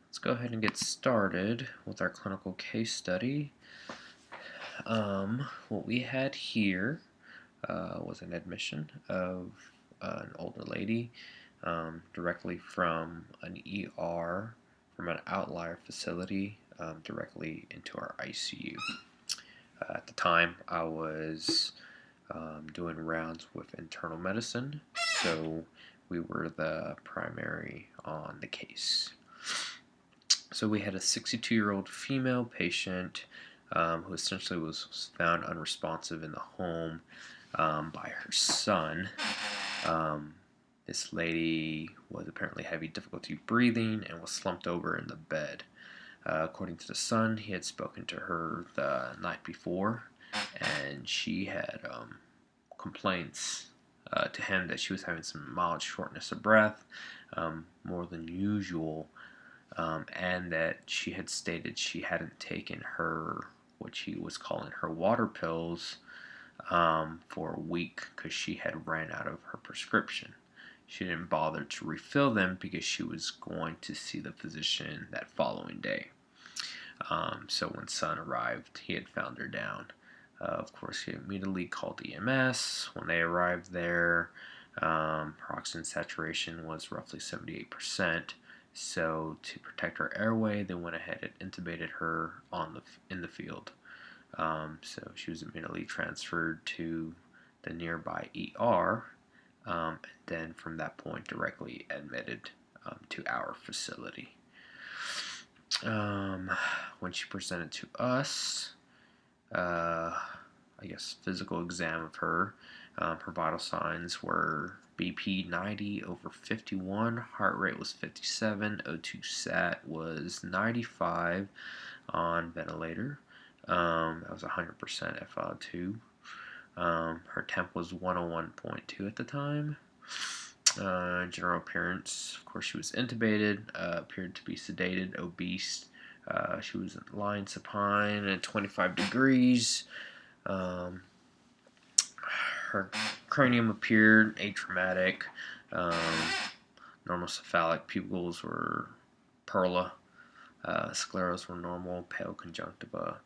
Let's go ahead and get started with our clinical case study. What we had here was an admission of an older lady directly from an ER, from an outlier facility, directly into our ICU. At the time, I was doing rounds with internal medicine, so we were the primary on the case. So we had a 62-year-old female patient who essentially was found unresponsive in the home by her son. This lady was apparently having difficulty breathing and was slumped over in the bed. According to the son, he had spoken to her the night before, and she had complaints to him that she was having some mild shortness of breath, more than usual, and that she had stated she hadn't taken her, what she was calling her water pills, for a week because she had ran out of her prescription. She didn't bother to refill them because she was going to see the physician that following day. So when son arrived, he had found her down. Of course, he immediately called EMS. When they arrived there, her oxygen saturation was roughly 78%. So to protect her airway, they went ahead and intubated her in the field. So she was immediately transferred to the nearby ER, and then from that point directly admitted to our facility. When she presented to us, physical exam of her, her vital signs were BP 90 over 51, heart rate was 57, O2 sat was 95 on ventilator. That was 100% FiO2. Her temp was 101.2 at the time. General appearance, of course, she was intubated, appeared to be sedated, obese. She was lying supine at 25 degrees. Her cranium appeared atraumatic. Normal cephalic pupils were perla. Scleros were normal. Pale conjunctiva.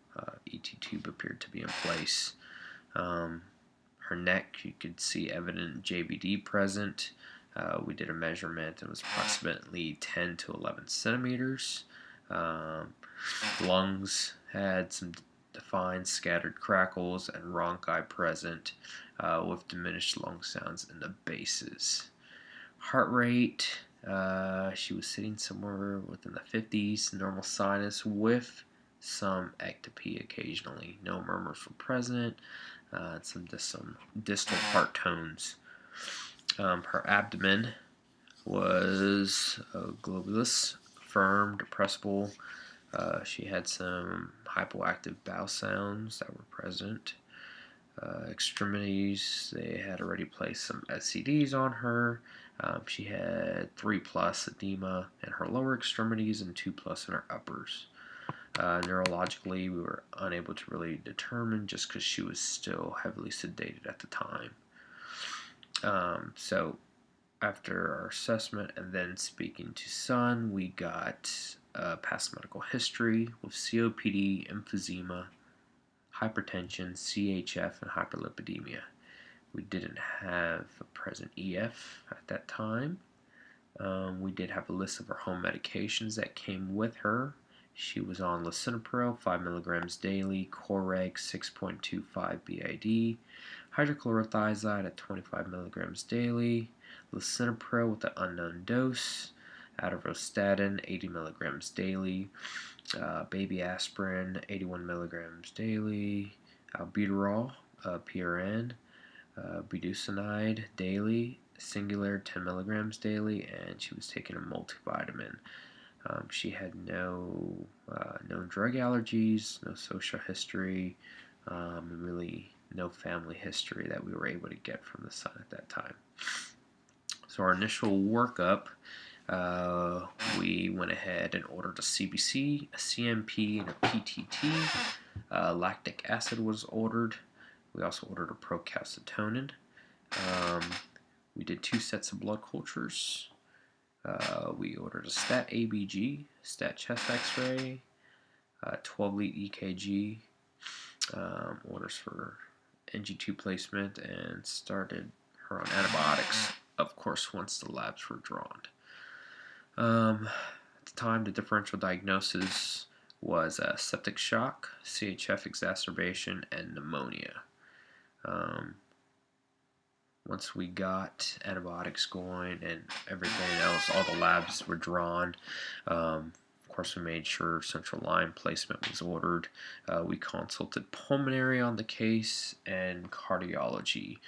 ET tube appeared to be in place. Her neck, you could see evident JVD present. We did a measurement. It was approximately 10 to 11 centimeters. Lungs had some defined scattered crackles and rhonchi present with diminished lung sounds in the bases. Heart rate, she was sitting somewhere within the 50s. Normal sinus with some ectopy occasionally. No murmurs were present. Some distal heart tones. Her abdomen was globulous, firm, depressible. She had some hypoactive bowel sounds that were present. Extremities, they had already placed some SCDs on her. She had 3+ edema in her lower extremities and 2+ in her uppers. Neurologically, we were unable to really determine just because she was still heavily sedated at the time. So after our assessment and then speaking to son, we got past medical history with COPD, emphysema, hypertension, CHF, and hyperlipidemia. We didn't have a present EF at that time. We did have a list of her home medications that came with her. She was on lisinopril 5 milligrams daily, Coreg 6.25 BID, hydrochlorothiazide at 25 milligrams daily, lisinopril with the unknown dose, atorvastatin 80 milligrams daily, baby aspirin 81 milligrams daily, albuterol PRN, budesonide daily, singular 10 milligrams daily, and she was taking a multivitamin. She had no known drug allergies, no social history, and really no family history that we were able to get from the son at that time. So our initial workup, we went ahead and ordered a CBC, a CMP, and a PTT. Lactic acid was ordered. We also ordered a procalcitonin. We did 2 sets of blood cultures. We ordered a stat ABG, stat chest X-ray, 12 lead EKG, orders for NG2 placement, and started her on antibiotics, of course, once the labs were drawn. At the time, the differential diagnosis was septic shock, CHF exacerbation, and pneumonia. Once we got antibiotics going and everything else, all the labs were drawn. Of course, we made sure central line placement was ordered. We consulted pulmonary on the case and cardiology.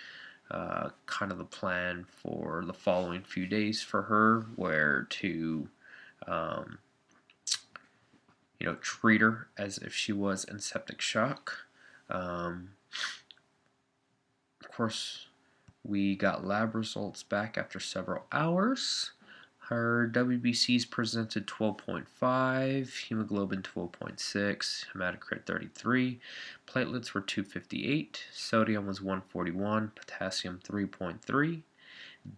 Kind of the plan for the following few days for her, where to treat her as if she was in septic shock. Of course, we got lab results back after several hours. Her WBCs presented 12.5, hemoglobin 12.6, hematocrit 33, platelets were 258, sodium was 141, potassium 3.3,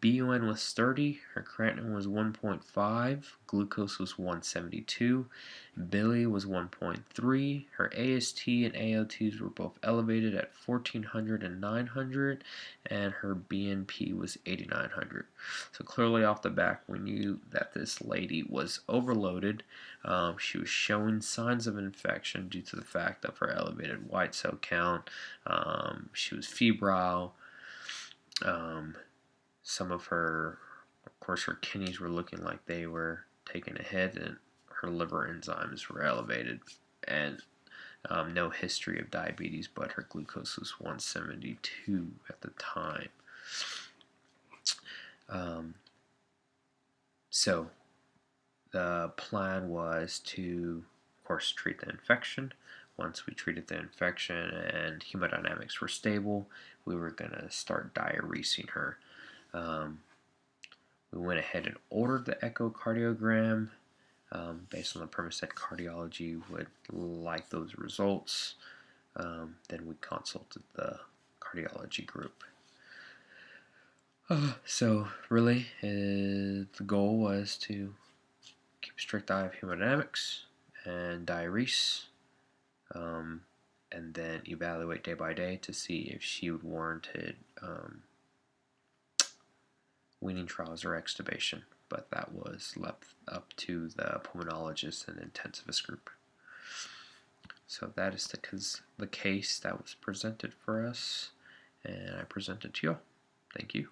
BUN was 30, her creatinine was 1.5, glucose was 172, Billy was 1.3, her AST and ALTs were both elevated at 1400 and 900, and her BNP was 8900. So clearly off the back we knew that this lady was overloaded. She was showing signs of infection due to the fact of her elevated white cell count. She was febrile. Some of her, of course, her kidneys were looking like they were taking a hit, and her liver enzymes were elevated, and no history of diabetes, but her glucose was 172 at the time. So the plan was to, of course, treat the infection. Once we treated the infection and hemodynamics were stable, we were going to start diuresing her. We went ahead and ordered the echocardiogram based on the premise that cardiology would like those results. Then we consulted the cardiology group. So really, the goal was to keep a strict eye of hemodynamics and diurese, and then evaluate day by day to see if she would warranted weaning trials or extubation, but that was left up to the pulmonologist and intensivist group. So that is the case that was presented for us, and I presented to you all. Thank you.